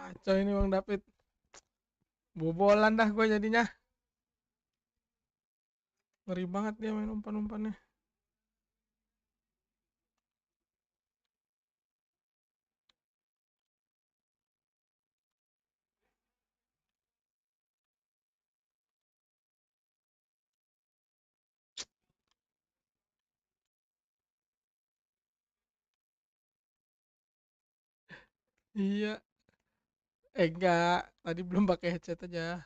Coy ini Bang David. Bobolan dah gue jadinya. Ngeri banget dia main umpan-umpannya. Iya. Enggak. Tadi belum pakai headset aja.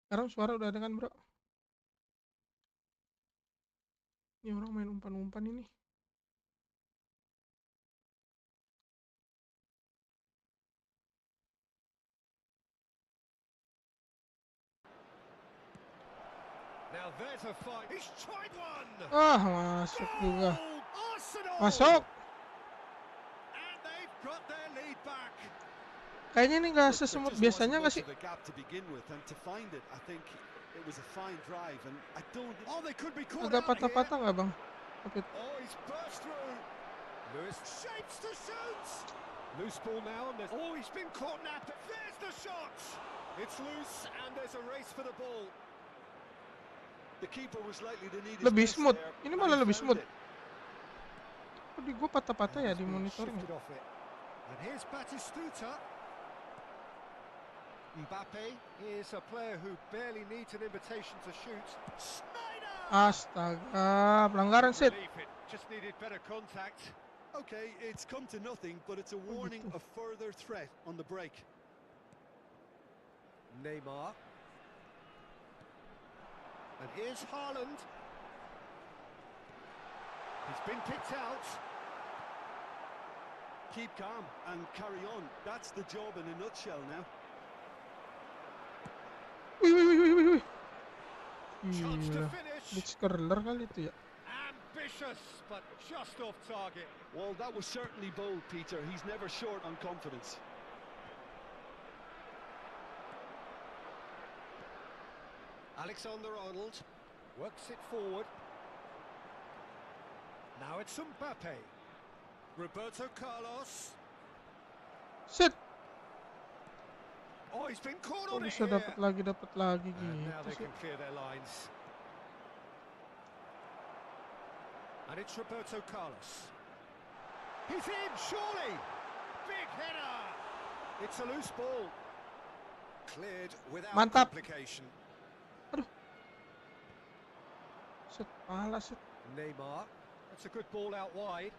Sekarang suara udah ada kan bro? Ini orang main umpan-umpan ini. Ah, masuk juga. Masuk. Kayaknya ini gak sesemut biasanya gak sih? Agak patah-patah gak bang? David. Loose ball now, and he's been caught napping. There's the shot. It's loose, and there's a race for the ball. The keeper was likely to need his Lebih best smooth. there, Ini and malah he lebih found smooth. it. Kok di gue patah-patah ya di monitoring? And here's Batistuta. Mbappe is a player who barely needs an invitation to shoot. Snyder! Astaga, pelanggaran set. Just needed better contact. Okay, it's come to nothing, but it's a warning of further threat on the break. Neymar. And here's Haaland. He's been picked out. Keep calm and carry on. That's the job in a nutshell now. Wih. Chance to Gila. finish. Beach curler kali itu ya. Ambitious, but just off target. Well, that was certainly bold, Peter. He's never short on confidence. Alexander-Arnold works it forward. Now it's Mbappe. Roberto Carlos. Set. Oh, he's been caught Kok on it bisa here. dapat lagi And now gitu they sih. can clear their lines. And it's Roberto Carlos. He's in, surely! Big header! It's a loose ball. Cleared without Mantap. complication. Aduh. Set, pala set. Neymar. That's a good ball out wide.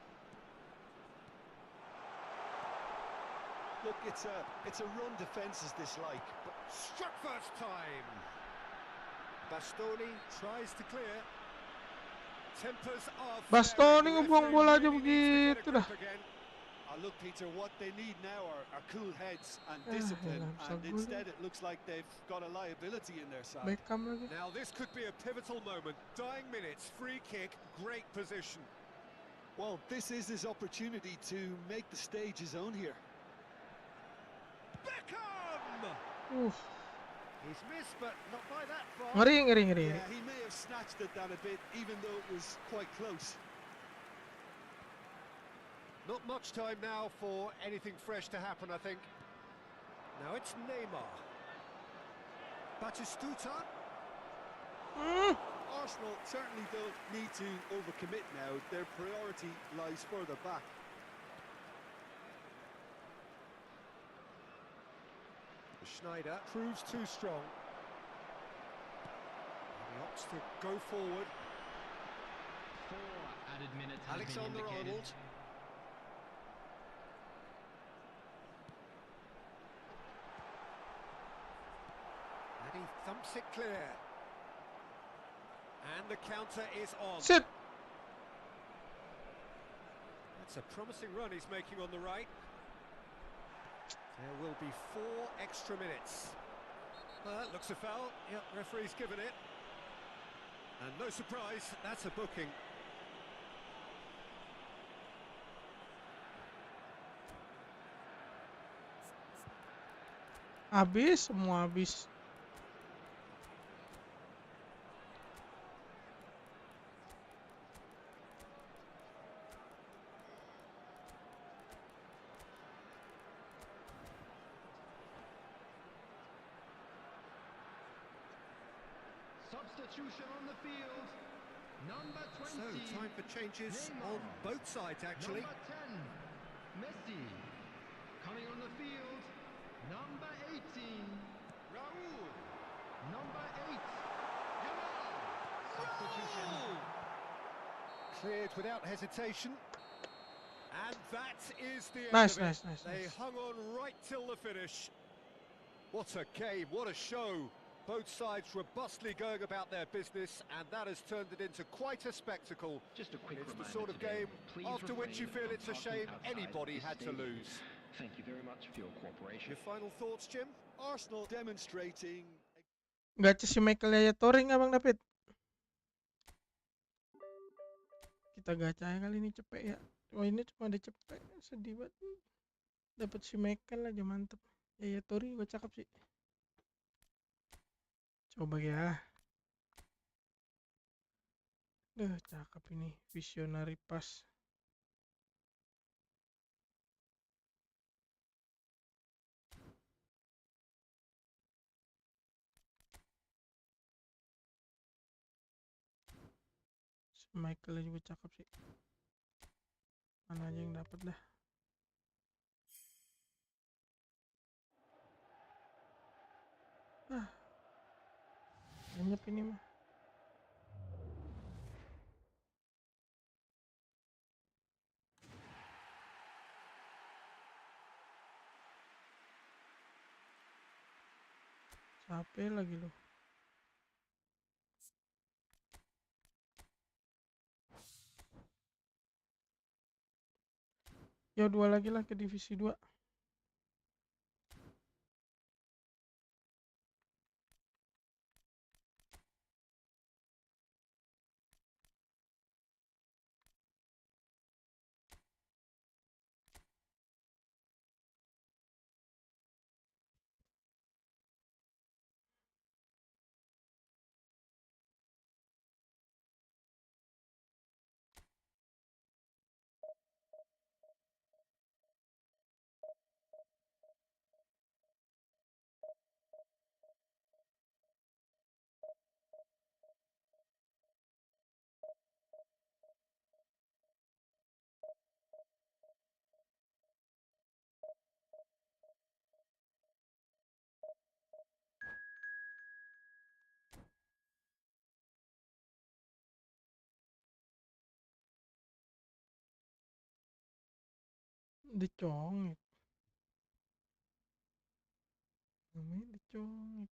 Look, it's a run defence is dislike, but struck first time. Bastoni tries to clear. Tempers are Bastoni ngebuang bola aja begitu dah. Look, Peter, what they need now are cool heads and discipline, and instead it looks like they've got a liability in their side. Beckham lagi. Now this could be a pivotal moment. Dying minutes, free kick, great position. Well, this is his opportunity to make the stage his own here. Beckham! He's missed, but not by that far. Ngeri. Yeah, he may have snatched at that a bit, even though it was quite close. Not much time now for anything fresh to happen, I think. Now it's Neymar. Batistuta. Arsenal certainly don't need to overcommit now. Their priority lies further back. Schneider proves too strong. He opts to go forward. 4 added minutes has been Alexander-Arnold. indicated. And he thumps it clear. And the counter is on. Set. That's a promising run he's making on the right. There will be 4 extra minutes. That looks a foul. Yep, referee's given it. And no surprise, that's a booking. Habis, semua habis. Substitution on the field. Number 20. So, time for changes Neymar. on both sides, actually. Number 10. Messi. Coming on the field. Number 18. Raul. Number 8. Yamal. Substitution. Cleared without hesitation. And that is the end Nice, of it. nice, nice, They nice. hung on right till the finish. What a game, what a show. Both sides robustly going about their business, and that has turned it into quite a spectacle. Just a quick It's the reminder sort of today, game please after which you refrain feel from it's a parking shame outside anybody this had to stadium. lose. Thank you very much for your cooperation. Your final thoughts, Jim? Arsenal demonstrating. Gacha si Michael Yatori nggak Bang David? Kita gacha aja kali ini cepet ya. Oh ini cuma ada cepet, sedih banget. Dapat si Michael aja mantep. Yatori gue cakep sih. Coba ya. Cakep ini visionary pass. Si Michael juga cakep sih. Mana aja yang dapat dah. Anyep ini mah. Capek lagi loh. Ya 2 lagi lah ke divisi 2. Dicongit. Namanya dicongit.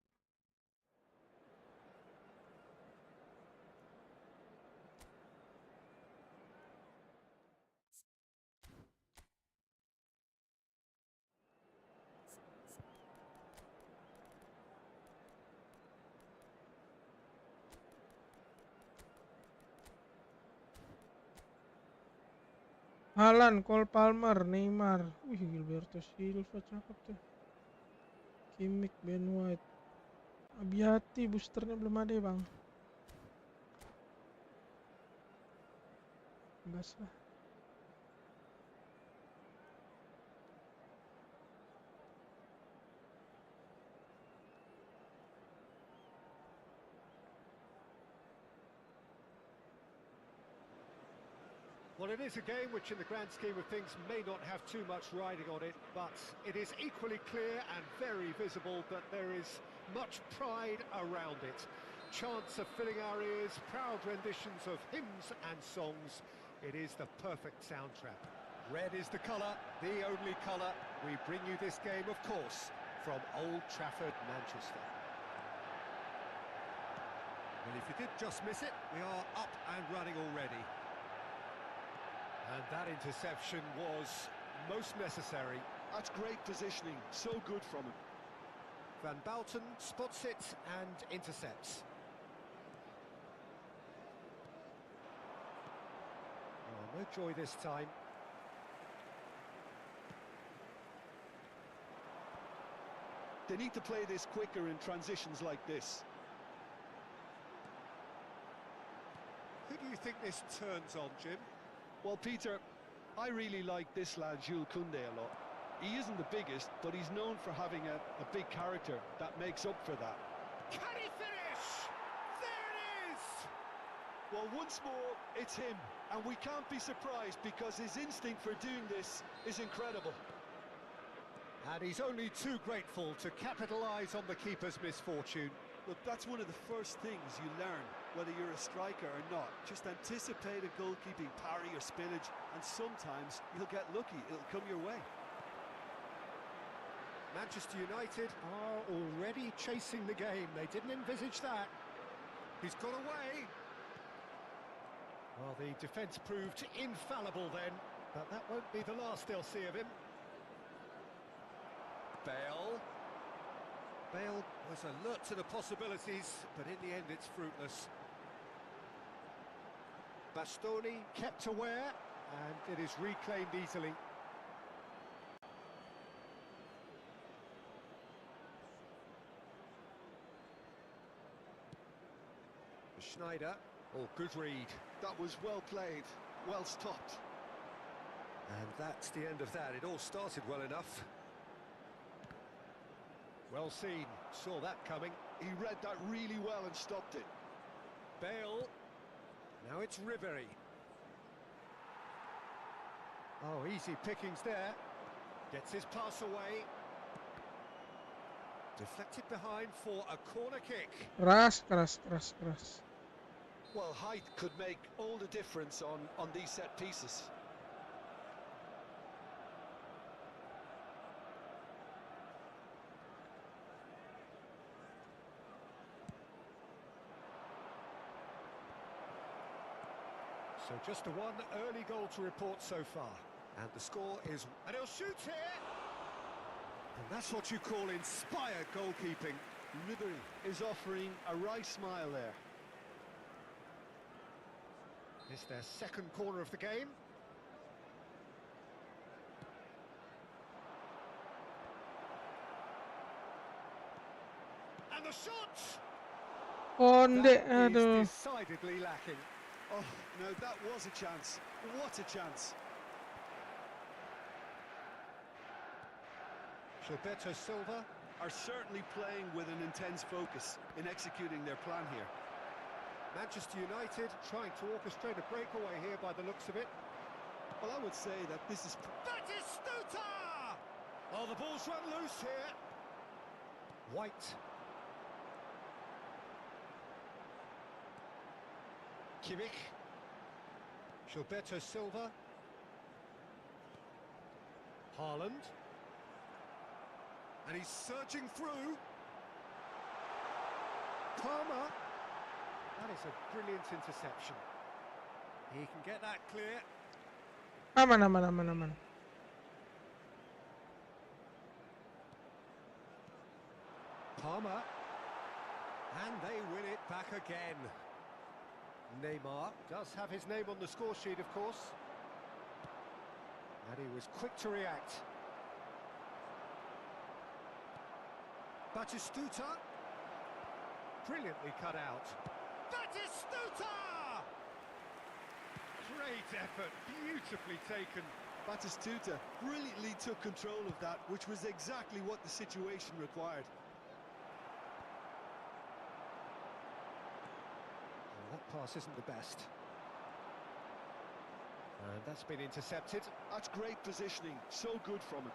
Haaland, Cole Palmer, Neymar. Wih, Gilberto Silva cakep tuh. Kimmich, Ben White. Abiati boosternya belum ada ya, Bang. Gas lah. Well, it is a game which in the grand scheme of things may not have too much riding on it, but it is equally clear and very visible that there is much pride around it. Chants are filling our ears, proud renditions of hymns and songs. It is the perfect soundtrack. Red is the colour, the only colour. We bring you this game, of course, from Old Trafford, Manchester. Well, if you did just miss it, we are up and running already. And that interception was most necessary. That's great positioning. So good from him. Van Bouten spots it and intercepts. Oh, no joy this time. They need to play this quicker in transitions like this. Who do you think this turns on, Jim? Well, Peter, I really like this lad, Jules Koundé, a lot. He isn't the biggest, but he's known for having a big character that makes up for that. Can he finish? There Well, once more, it's him. And we can't be surprised because his instinct for doing this is incredible. And he's only too grateful to capitalise on the keeper's misfortune. Look, that's one of the first things you learn, whether you're a striker or not. Just anticipate a goalkeeping parry or spillage, and sometimes you'll get lucky. It'll come your way. Manchester United are already chasing the game. They didn't envisage that. He's got away. Well, the defence proved infallible then, but that won't be the last they'll see of him. Bale. Bale was alert to the possibilities, but in the end it's fruitless. Bastoni kept aware, and it is reclaimed easily. Schneider. Oh, good read. That was well played, well stopped. And that's the end of that. It all started well enough. Well seen. Saw that coming. He read that really well and stopped it. Bale. Now it's Ribery. Oh, easy pickings there. Gets his pass away. Deflected behind for a corner kick. Keras. Well, height could make all the difference on these set pieces. So just the one early goal to report so far. And the score is... And he'll shoot here! And that's what you call inspired goalkeeping. Ribery is offering a wry smile there. It's their second corner of the game. And the shot! Konde, That aduh. is decidedly lacking. Oh, no, that was a chance. What a chance. Gilberto Silva Are certainly playing with an intense focus in executing their plan here. Manchester United trying to orchestrate a breakaway here by the looks of it. Well, I would say that this is... That is Stuta! Oh, the ball's run loose here. White. Kimmich. Gilberto Silva. Haaland. And he's surging through. Palmer. That is a brilliant interception. He can get that clear. Aman. Palmer. And they win it back again. Neymar does have his name on the score sheet, of course. And he was quick to react. Batistuta. Brilliantly cut out. Batistuta! Great effort, beautifully taken. Batistuta brilliantly took control of that, which was exactly what the situation required. Well, that pass isn't the best. And that's been intercepted. That's great positioning, so good from him.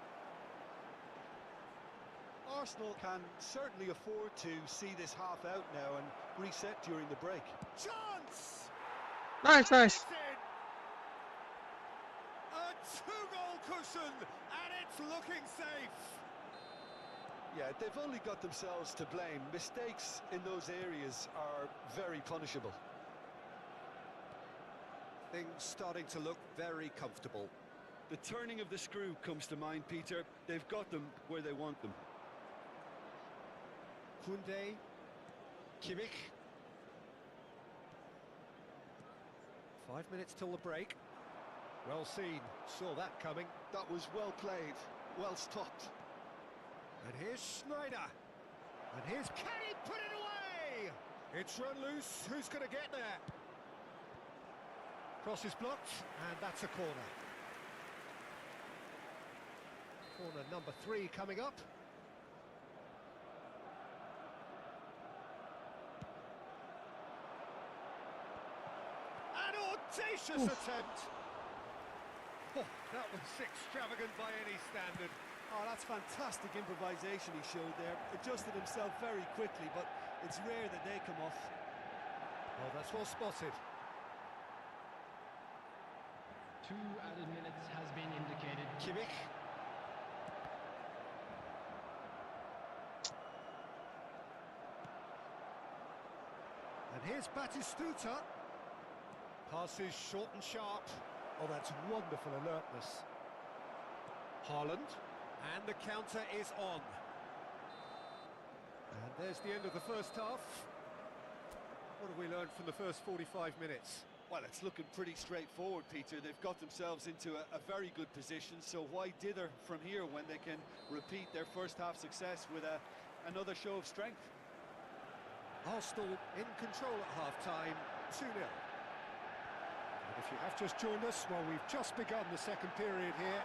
Arsenal can certainly afford to see this half out now and reset during the break. Chance! Nice. It's in! A two-goal cushion, and it's looking safe. Yeah, they've only got themselves to blame. Mistakes in those areas are very punishable. Things starting to look very comfortable. The turning of the screw comes to mind, Peter. They've got them where they want them. Koundé, Kimmich. 5 minutes till the break. Well seen, saw that coming. That was well played, well stopped. And here's Schneider. And here's... Can he put it away? It's run loose, who's going to get there? Cross is blocked, and that's a corner. Corner number 3 coming up. audacious attempt. Oh, that was extravagant by any standard. Oh, that's fantastic improvisation he showed there. Adjusted himself very quickly, but it's rare that they come off. Oh, that's well spotted. 2 added minutes has been indicated. Kimmich. And here's Batistuta. Passes short and sharp. Oh, that's wonderful alertness. Haaland. And the counter is on. And there's the end of the first half. What have we learned from the first 45 minutes? Well, it's looking pretty straightforward, Peter. They've got themselves into a very good position, so why dither from here when they can repeat their first half success with another show of strength? Arsenal in control at half-time, 2-0. And if you have just joined us, well, we've just begun the second period here.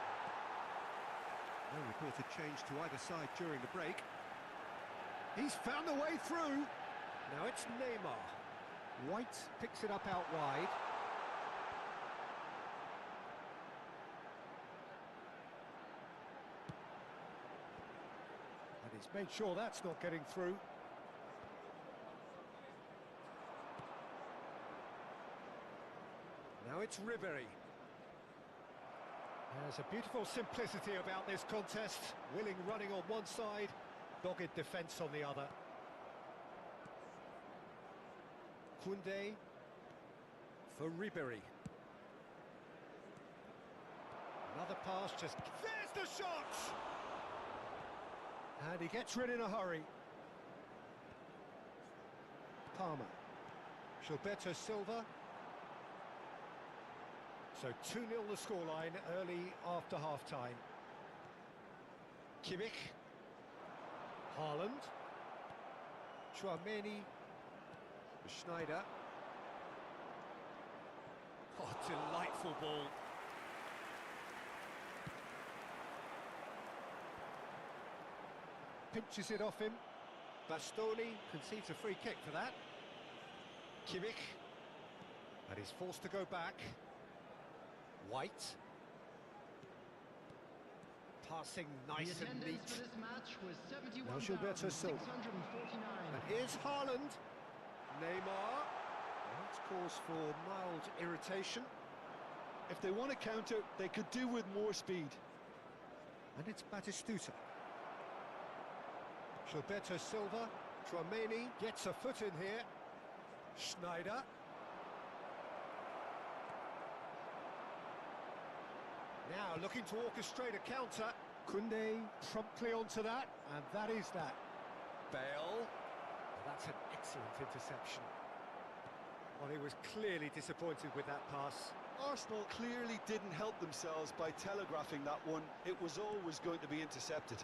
No reported change to either side during the break. He's found a way through. Now it's Neymar. White picks it up out wide. And he's made sure that's not getting through. Now it's Ribery. There's a beautiful simplicity about this contest. Willing running on one side, dogged defence on the other. Koundé for Ribery. Another pass, just... There's the shot! And he gets rid in a hurry. Palmer. Gilberto Silva. So 2-0 the scoreline early after half-time. Kimmich. Haaland. Chouameni. Schneider. Oh, delightful ball. Pinches it off him. Bastoni conceives a free kick for that. Kimmich. And he's forced to go back. White. Passing nice and neat. For this match was Now Gilberto Silva. 71,649. And here's Haaland. Neymar. That's cause for mild irritation. If they want to counter, they could do with more speed. And it's Batistuta. Gilberto Silva. Chouameni gets a foot in here. Schneider. Now looking to orchestrate a counter. Koundé promptly onto that, and that is that. Bale. That's an excellent interception. Well, he was clearly disappointed with that pass. Arsenal clearly didn't help themselves by telegraphing that one. It was always going to be intercepted.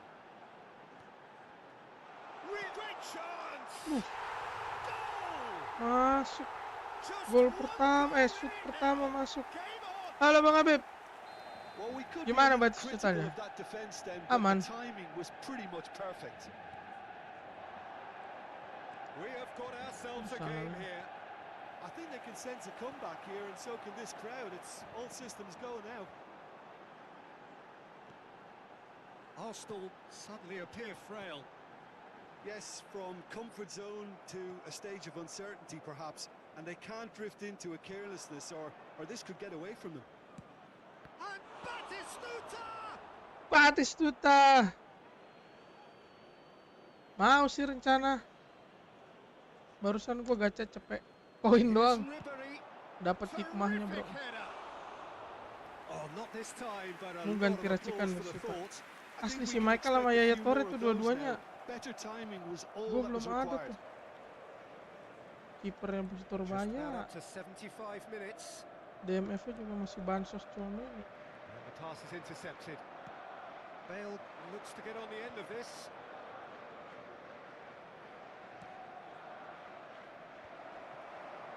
Great chance! Goal! Masuk. Just Gol one pertama, goal shoot remaining pertama now. masuk. Game on! Halo Bang Habib. Well, we could Gimana be a bit Batistutanya? critical of that defense then, but Aman. the timing was pretty much perfect. We have got ourselves a Salah. game here. I think they can sense a comeback here, and so can this crowd. It's all systems go now. Arsenal suddenly appear frail. Yes, from comfort zone to a stage of uncertainty, perhaps, and they can't drift into a carelessness, or this could get away from them. And Batistuta! Batistuta. Mau sih rencana. Barusan gua gacha cepet poin Here's doang. Ribery. Dapat hikmahnya, bro. Terrific header. Oh, not this time, but a Mau lot ganti of racikan applause for the sih, Pak. thought. I Asli think si we can Michael sama expect a Yaya few Toure more tuh of those dua-duanya. now. Better timing was all Gua that belum was ada required. tuh. Kipernya masih Just Torbaya. about up to 75 minutes. DMF-nya juga masih bansos Chouameni. And the pass is intercepted. Bale looks to get on the end of this.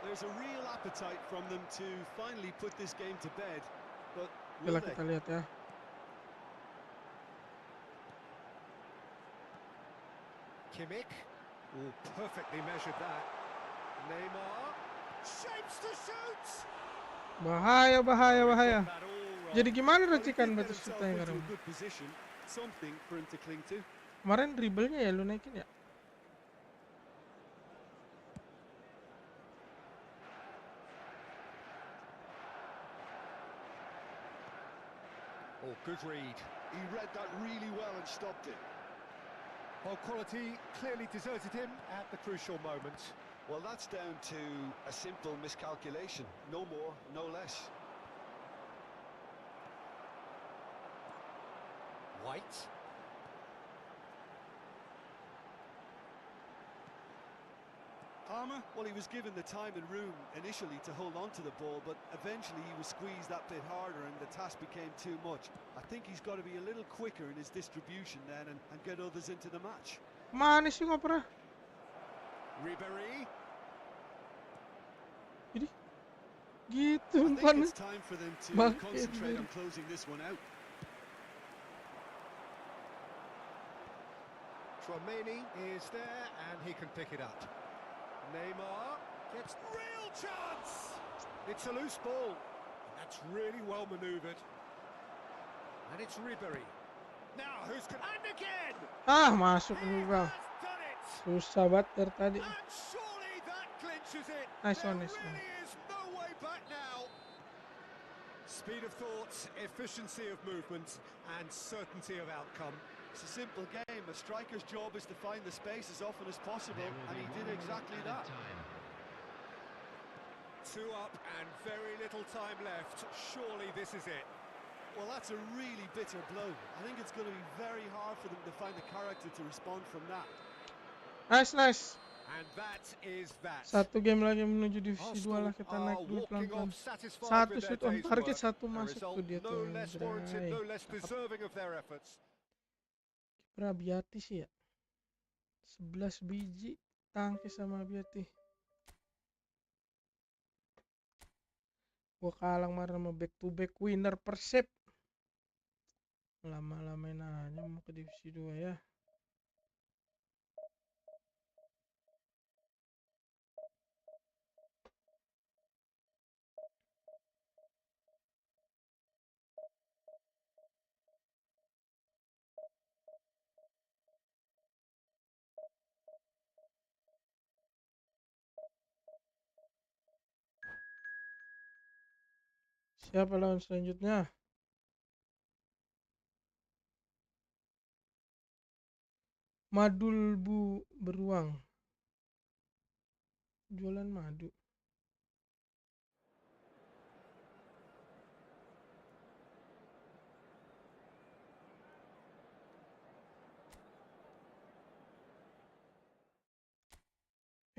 There's a real appetite from them to finally put this game to bed, but will Oke lah they? kita lihat ya. Kimmich. Oh, perfectly measured that. Neymar. Shapes to shoot! Bahaya, bahaya, Oh, he bahaya. got that all wrong. Jadi gimana Well, he racikan did get Batistuta himself yang into sekarang? a good position, something for him to cling to. Kemarin dribblenya ya lu naikin ya? Oh, good read. He read that really well and stopped it. Well, quality clearly deserted him at the crucial moment. Well, that's down to a simple miscalculation. No more, no less. White. Palmer, well, he was given the time and room initially to hold on to the ball, but eventually he was squeezed that bit harder and the task became too much. I think he's got to be a little quicker in his distribution then and get others into the match. Mana sih nggak pernah? Ribéry. Jadi gitu I think umpannya. it's time for them to Bangke concentrate sendiri. on closing this one out. Tchouameni is there and he can pick it up. Neymar gets real chance. It's a loose ball. That's really well manoeuvred. And it's Ribéry. Now who's and again. Ah, masuk He juga. has done it. Susah banget dari tadi. And surely that clinches it. Nice There one, nice one. really is no way back now. Speed of thought, efficiency of movement, and certainty of outcome. It's a simple game. A striker's job is to find the space as often as possible, and he did exactly that. Two up and very little time left. Surely this is it. Well, that's a really bitter blow. I think it's going to be very hard for them to find the character to respond from that. Nice, nice. And that is that. Satu game lagi menuju divisi 2 lah, Arsenal kita are naik dulu walking pelan-pelan. off satisfied Satu with their shoot on day's target, work. satu A masuk tuh result dia tuh no yang less warranted, Bray. no less deserving of their efforts. Kiper Abiati sih ya. 11 biji tangkis sama Abiati. Gua kalah kemarin sama back to back winner Persib. Lama-lamain aja mau ke divisi 2 ya. Siapa lawan selanjutnya? Madul Bu Beruang. Jualan madu.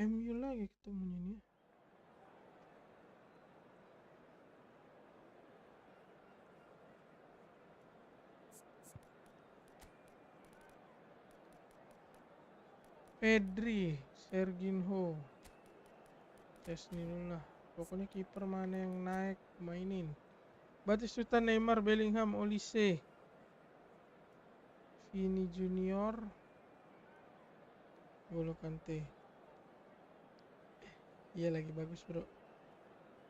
MU lagi ketemunya nih. Pedri, Serginho, Chesney dulu lah. Pokoknya kiper mana yang naik mainin. Batistuta, Neymar, Bellingham, Olise, Vini Junior, Golo Kante. Iya lagi bagus bro.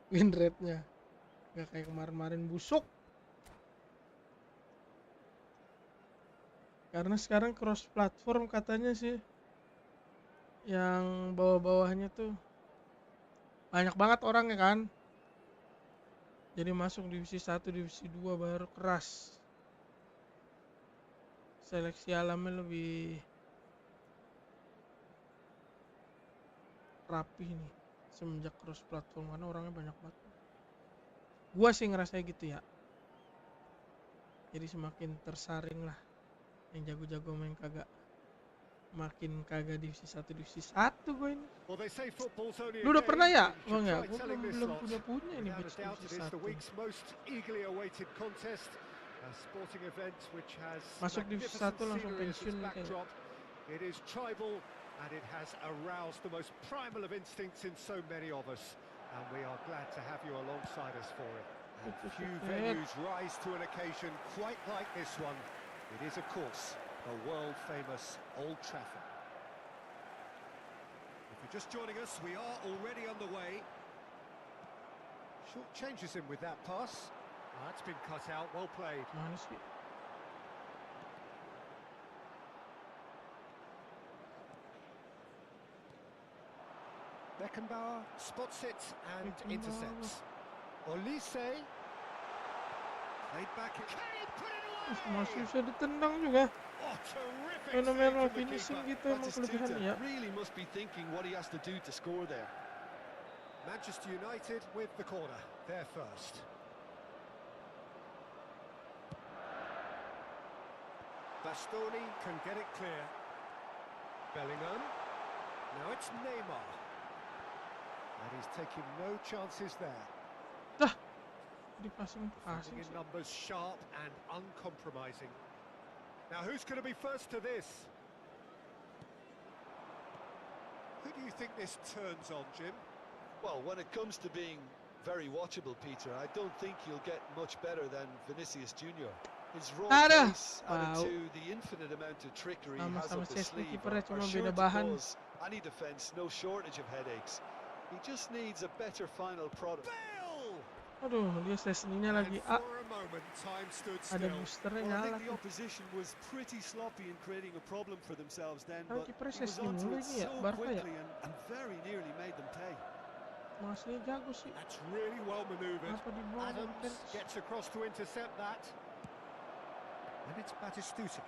Win rate-nya gak kayak kemarin-kemarin busuk. Karena sekarang cross platform katanya sih. Yang bawah-bawahnya tuh banyak banget orangnya kan. Jadi masuk divisi 1, divisi 2 baru keras. Seleksi alamnya lebih rapi nih semenjak cross platform karena orangnya banyak banget. Gua sih ngerasa gitu ya. Jadi semakin tersaring lah. Yang jago-jago main kagak. Makin kagak divisi 1 divisi 1 gue ini. Well, they say football's only a Lu udah game, pernah ya? and you Oh should enggak, try gue telling this belum lot. punya ini Without a batch doubt, divisi it is the 1. week's most eagerly awaited contest. A sporting event which has Masuk divisi magnificent 1 langsung scenery as pensiun its nih kayaknya. backdrop. It is tribal and it has aroused the most primal of instincts in so many of us. And we are glad to have you alongside us for it. And few venues rise to an occasion quite like this one. It is, of course, the world-famous Old Trafford. If you're just joining us, we are already on the way. Short changes him with that pass. That's been cut out, well played. Mana sih? Beckenbauer spots it and Beckenbauer. intercepts. Olise. Played back. Can he put it away? Masih bisa ditendang juga. Oh, terrific Fenomenal save from the finishing keeper. gitu emang kelebihannya ya. really must be thinking what he has to do to score there. Manchester United with the corner. They're first. Bastoni can get it clear. Bellingham. Now it's Neymar. And he's taking no chances there. Dah. Di passing Putting in sih. numbers sharp and uncompromising. Now who's going to be first to this? Who do you think this turns on, Jim? Well, when it comes to being very watchable, Peter, I don't think you'll get much better than Vinicius Junior. His raw Aduh, pace added wow. to the infinite amount of trickery he has Sama-sama up his safety sleeve keepernya are cuma sure beda to bahan. cause any defence no shortage of headaches. He just needs a better final product. Bale! Aduh, dia sesininya And lagi for a moment, time stood ada still. boosternya Well, I nyala think the tuh. opposition was pretty sloppy in creating a problem for themselves then, Kalau but kipernya he was Sesni onto mulu it ini ya, so Barca ya. quickly and very nearly made them pay. Masih jago sih. That's really well manoeuvred. Apa dibuang sama Adams Pence? gets across to intercept that. And it's Batistuta.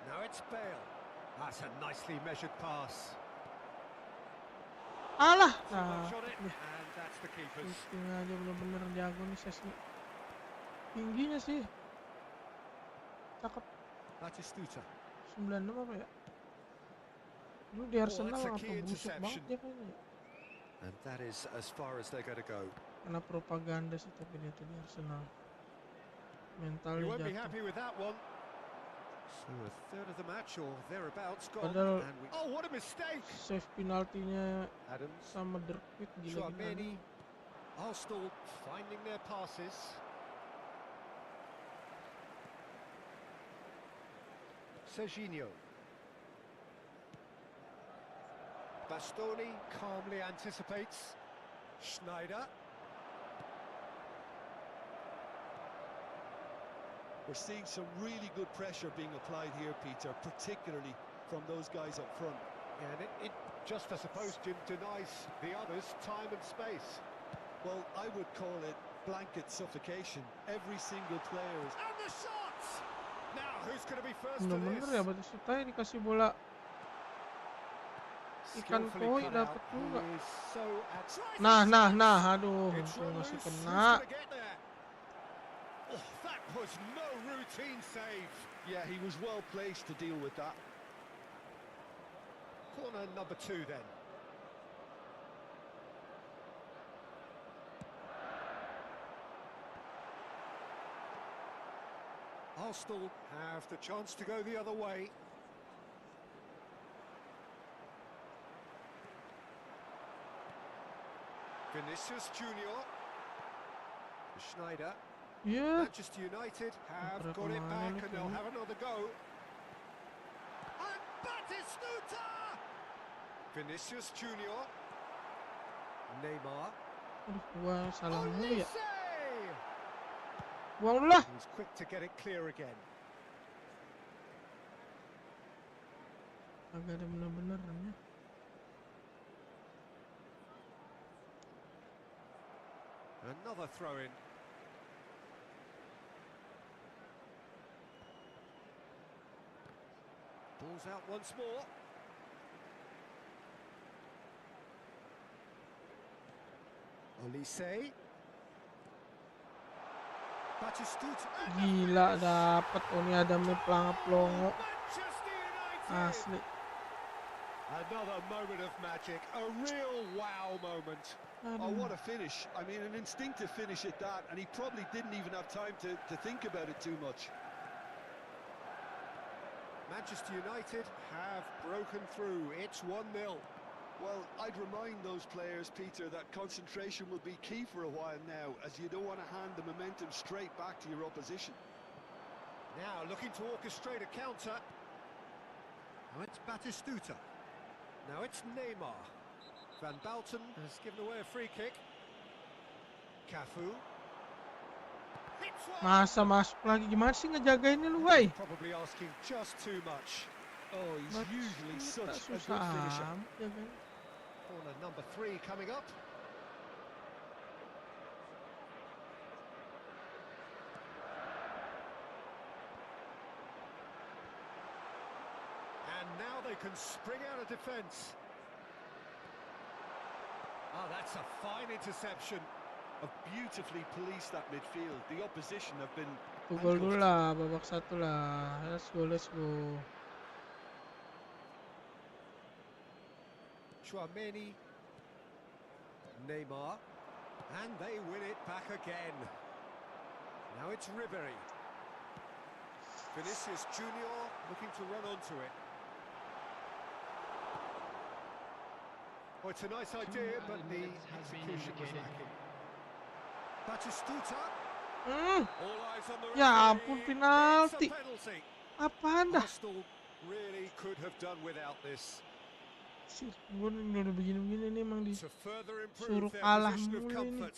Now it's Bale. That's a nicely measured pass. Alah. Too Nah, much on it, ya. and that's the keeper's. Shooting aja bener-bener jago nih Sesni. Tingginya sih. Cakep. Batistuta. 96 apa ya? Dulu di Arsenal that's a apa key busuk banget interception. dia kayaknya ya. And that is as far as they're going to go. Karena propaganda sih tapi dia tuh di Arsenal. You Mentalnya won't be jatuh. happy with that one. So a third of the match or thereabouts gone. Padahal And we... Oh, what a mistake! save penaltinya Adams. sama Dirkwit gila-gila. Chouameni. Arsenal finding their passes. Serginho. Bastoni calmly anticipates. Schneider. We're seeing some really good pressure being applied here, Peter, particularly from those guys up front. Yeah, and it just, I suppose, Jim, denies the others time and space. Well, I would call it blanket suffocation. Every single player is... And the shot! Now, who's going to be first to Bener-bener ya this? Batistuta dikasih bola ikan Skillfully koi cut out. dapet juga. He is so Nah, aduh, It's untung run masih loose. kena. Who's gonna get there? Oh, that was no routine save. Yeah, he was well placed to deal with that. Corner number 2 then. Arsenal have the chance to go the other way. Vinicius Junior. Schneider. Iya, Manchester United have Berapa got it kemana back nih and they'll kayaknya? have another go. And Batistuta! Vinicius Junior. Neymar. aduh gua salah mulu ya. Olise! Buang dulu lah. He's quick to get it clear again. Agak ada bener-benernya. Another throw in. Ball's out once more. Olise. Batistuta. Gila dapet. Oh ini ada mie pelangap-pelongo. Manchester United. Asli. Another moment of magic. A real wow moment. Oh, Aduh. what a finish. I mean, an instinctive finish at that, and he probably didn't even have time to think about it too much. Manchester United have broken through. It's 1-0. Well, I'd remind those players, Peter, that concentration will be key for a while now, as you don't want to hand the momentum straight back to your opposition. Now looking to orchestrate a counter. Now it's Batistuta. Now it's Neymar. Van Balten has given away a free kick. Cafu. Hits one. Masa masuk lagi, gimana sih ngejagainnya lu, woi? Probably asking just too much. Oh, he's usually such a good susah finisher. amat jagain. Corner number 3 coming up. And now they can spring out of defence. Oh, that's a fine interception. Have beautifully policed that midfield. The opposition have been Gol dulu handcuffed. lah, babak 1 lah. Let's go, let's go. Chouameni, Neymar, and they win it back again. Now it's Ribery. Vinicius Junior looking to run onto it. Oh, it's a nice idea, but the execution was lacking. Batistuta. All eyes on the Ya referee. ampun, It's penalti. a penalty. Apaan dah? Arsenal really could have done without this. Gue udah begini-begini nih emang To further Suruh improve their kalah position of mulu ini. comfort.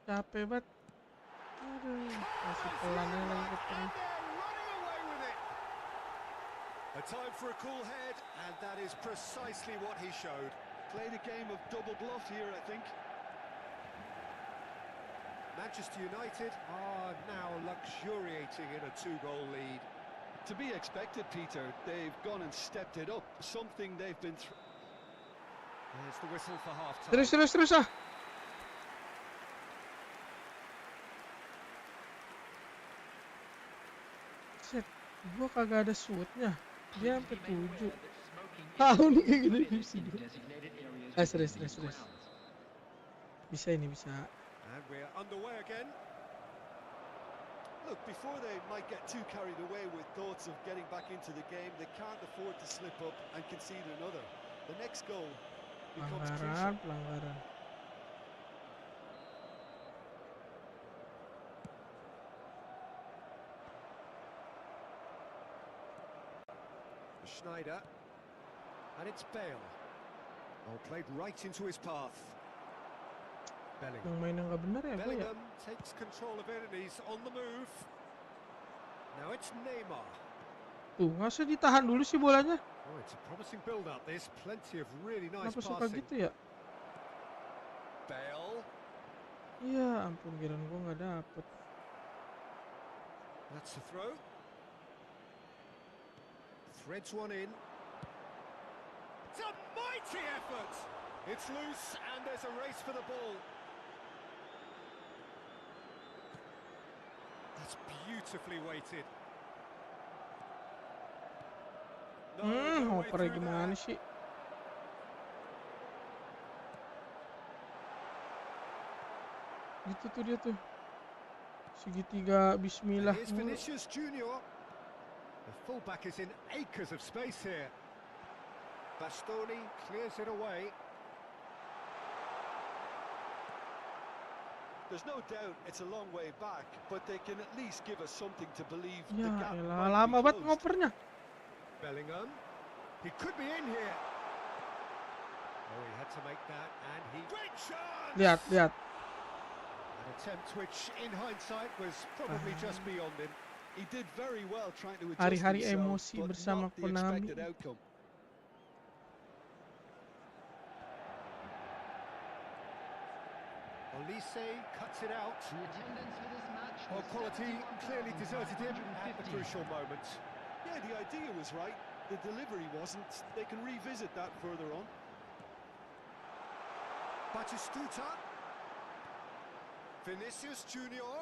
capek banget. Aduh, masih pelan aja lagi ke tengah. Running away with it. A time for a cool head, and that is precisely what he showed. Played a game of double bluff here, I think. Manchester United are now luxuriating in a 2-goal lead. To be expected, Peter. They've gone and stepped it up. Something they've been through. There's the whistle for half-time. Terus ah. Set, gua kagak ada shootnya. Dia sampai 7. Tahu nih kayak gini bisa. Serius. Bisa ini bisa. And we're underway again. Look, before they might get too carried away with thoughts of getting back into the game, they can't afford to slip up and concede another. The next goal becomes crucial. Pelanggaran. Schneider. And it's Bale. Oh, played right into his path. Bellingham. Yang main yang nggak benar ya, gua ya. Bellingham takes control of it and he's on the move. Now it's Neymar. Tuh, masa ditahan dulu sih bolanya? Oh, it's a promising build-up. There's plenty of really nice Kenapa suka passing. gitu ya? Bale. Iya, ampun, kirain gua nggak dapet. That's the throw. Threads one in. It's a mighty effort. It's loose and there's a race for the ball. That's beautifully weighted. No way Opernya through gimana there. sih? Gitu tuh dia tuh. Segitiga bismillah Here's mulu. Vinicius Junior. The fullback is in acres of space here. Bastoni clears it away. There's no doubt it's a long way back, but they can at least give us something to believe Ya the gap elah, might lama be banget closed. ngopernya. Bellingham. He could be in here. Oh, he had to make that, and he... Great shot! Lihat. An attempt which, in hindsight, was probably just beyond him. He did very well trying to adjust Hari-hari himself, emosi but bersama not the Konami. expected outcome. Olise cuts it out. Well, quality clearly deserted him at the crucial moment. Yeah, the idea was right. The delivery wasn't. They can revisit that further on. Batistuta. Vinicius Junior.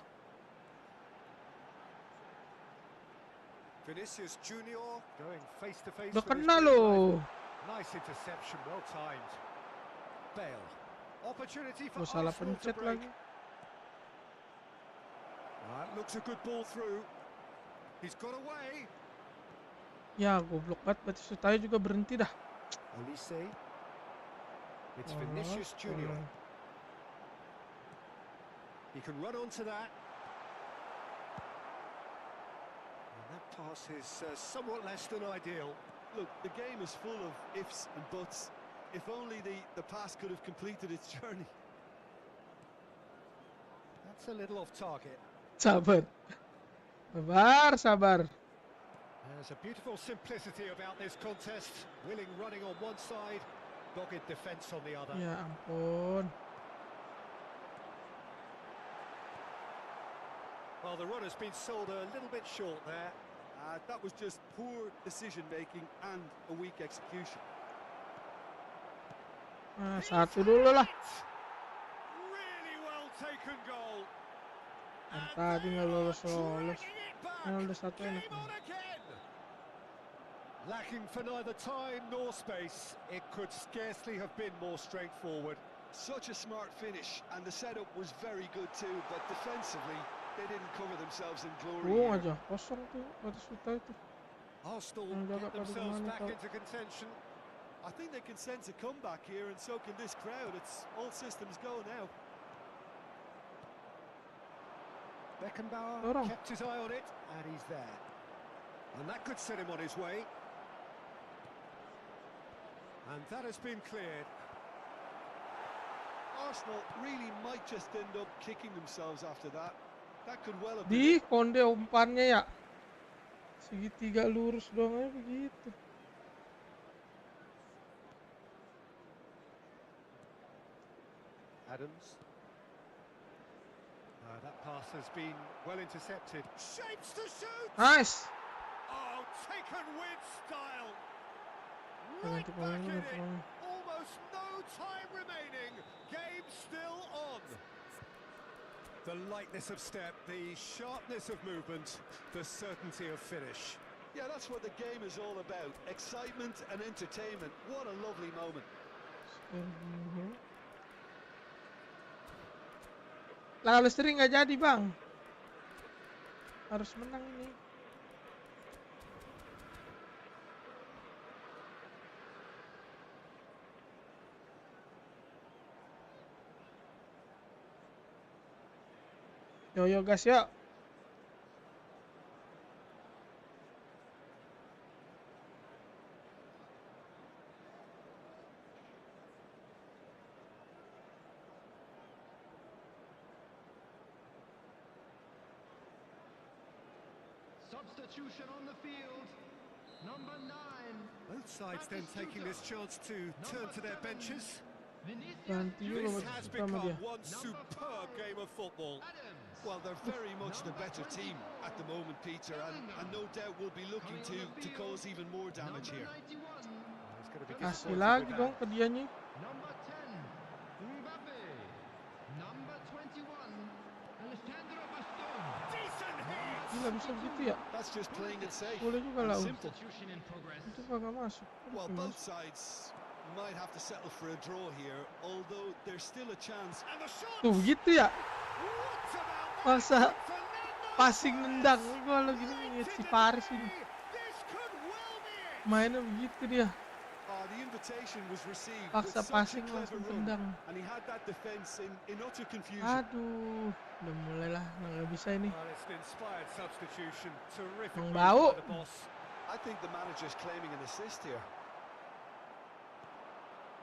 Vinicius Junior going face to face Udah with his kena great loh. rival. Nice interception, well timed. Bale. Opportunity for Gua salah Arsenal to pencet break. lagi. That looks a good ball through. He's got away. Ya goblok banget, berarti Sutaya juga berhenti dah. Olise. It's Vinicius Junior. He can run onto that. And that pass is somewhat less than ideal. Look, the game is full of ifs and buts. If only the pass could have completed its journey. That's a little off target. Sabar. Sabar. There's a beautiful simplicity about this contest. Willing running on one side, dogged defence on the other. Ya ampun. Well, the run has been sold a little bit short there. That was just poor decision making and a weak execution. Nah, satu dulu lah. Really well taken goal. Yang tadi nggak lolos. Kan udah satu enak. Lacking for neither time nor space, it could scarcely have been more straightforward. Such a smart finish, and the setup was very good too, but defensively, they didn't cover themselves in glory here. Aja kosong tuh batas kita itu. Arsenal Yang jaga get themselves Padumani back tau. into contention. I think they can sense a comeback here, and so can this crowd. It's all systems go now. Beckenbauer Dorong. kept his eye on it, and he's there. And that could set him on his way. And that has been cleared. Arsenal really might just end up kicking themselves after that. That could well have been. Di Konde umpannya ya. Segitiga lurus doang aja begitu. Adams. That pass has been well intercepted. Shapes to shoot! Nice. Oh, taken with style. Right Ganti back pemain, in ganti it. pemain. Almost no time remaining. Game still on. The lightness of step, the sharpness of movement, the certainty of finish. Yeah, that's what the game is all about. Excitement and entertainment. What a lovely moment. Lalu sering nggak jadi bang. Harus menang ini. Yo guys yuk. Substitution on the field. Number 9. Both sides then taking this chance to turn to their benches. Ganti juga This buat has pertama dia. become one superb game of football. Well, they're very much the better team at the moment, Peter, and no doubt will be looking to cause even more damage here. He's going to be Kasih disappointed lagi with dong that. ke dianya. Number 10. Mbappe. Number 21. Alejandro Bastón. Decent hit! Gila bisa begitu ya. That's just playing it safe. Boleh juga and lah simple. Substitution in progress. Itu kagak masuk. Well, Masuk. both sides might have to settle for a draw here, although there's still a chance. And the shot! Tuh begitu ya. What about Masa Fernando passing Torres? nendang. Gua lagi ngeliat si Paris ini. This could well be it! Mainnya begitu dia. The invitation was received with Paksa such a passing clever langsung run, tendang. and he had that defense in utter confusion. Aduh, udah mulai lah, nggak bisa ini. Well, it's an inspired substitution. Terrific Bang move Bau. by the boss. I think the manager's claiming an assist here.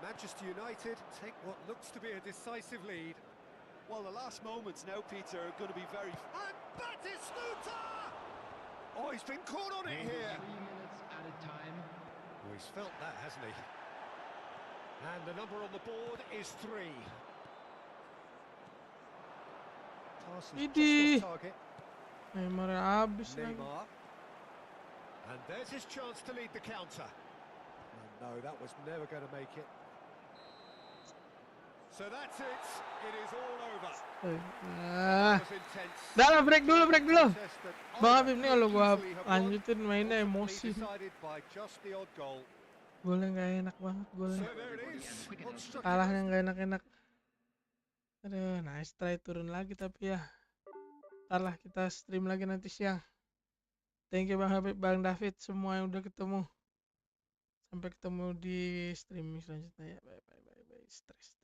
Manchester United take what looks to be a decisive lead. Well, the last moments now, Peter, are going to be very. And Batistuta! Oh, he's been caught on it here. 3 minutes added time. Oh, he's felt that, hasn't he? And the number on the board is 3. Tarson's Idi. just off target. Neymar habis lagi. Neymar. And there's his chance to lead the counter. No, that was never going to make it. So that's it. It is all over. Nah, It was intense. dah lah, break dulu. Contest that Bang either Habib nih could kalau gua easily have won, lanjutin mainnya ultimately emosi. decided by just the odd goal. Golnya nggak enak banget So golnya. there it is. Constructive Kalahnya nggak enak-enak. Aduh, nice try turun lagi tapi ya. Ntar lah kita stream lagi nanti siang. Thank you Bang Habib, Bang David, semua yang udah ketemu. Sampai ketemu di streaming selanjutnya ya. Bye. Stress.